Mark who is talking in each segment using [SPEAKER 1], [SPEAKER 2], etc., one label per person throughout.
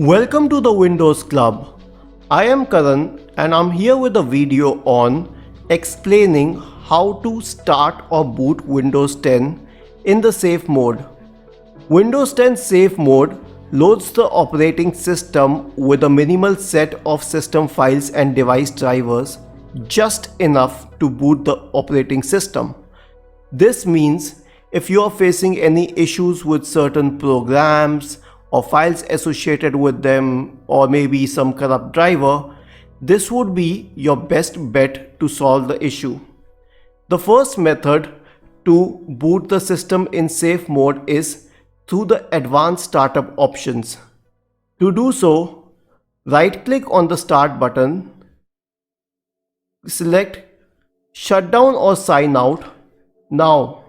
[SPEAKER 1] Welcome to the Windows Club. I am Karan and I'm here with a video on explaining how to start or boot Windows 10 in the safe mode. Windows 10 safe mode loads the operating system with a minimal set of system files and device drivers, just enough to boot the operating system. This means if you are facing any issues with certain programs or files associated with them, or maybe some corrupt driver, this would be your best bet to solve the issue. The first method to boot the system in safe mode is through the advanced startup options. To do so, right click on the start button, select shutdown or sign out. Now,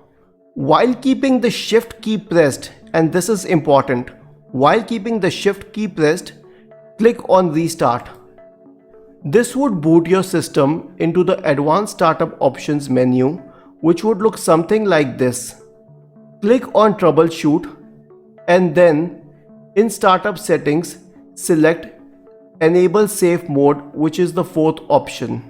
[SPEAKER 1] while keeping the shift key pressed, and this is important, while keeping the shift key pressed, click on restart. This would boot your system into the advanced startup options menu, which would look something like this. Click on troubleshoot and then in startup settings, select enable safe mode, which is the fourth option.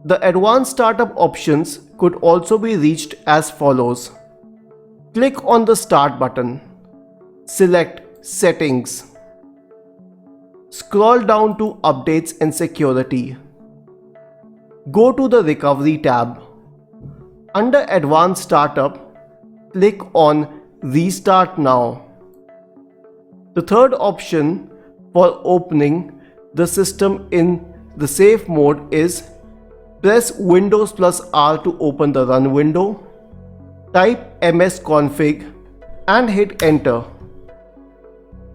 [SPEAKER 1] The advanced startup options could also be reached as follows. Click on the start button. Select Settings. Scroll down to Updates and Security. Go to the Recovery tab. Under Advanced Startup, click on Restart Now. The third option for opening the system in the safe mode is press Windows plus R to open the Run window. Type msconfig and hit Enter.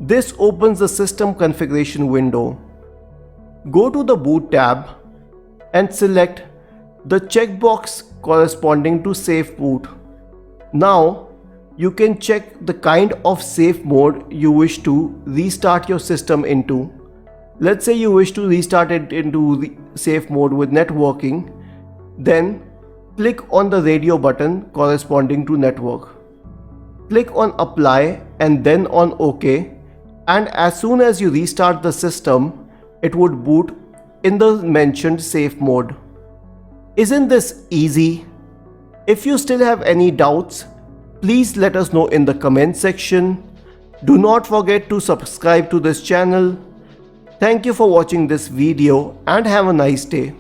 [SPEAKER 1] This opens the system configuration window. Go to the Boot tab and select the checkbox corresponding to Safe Boot. Now, you can check the kind of safe mode you wish to restart your system into. Let's say you wish to restart it into the safe mode with networking. Then, click on the radio button corresponding to network. Click on Apply and then on OK. And as soon as you restart the system, it would boot in the mentioned safe mode. Isn't this easy? If you still have any doubts, please let us know in the comment section. Do not forget to subscribe to this channel. Thank you for watching this video and have a nice day.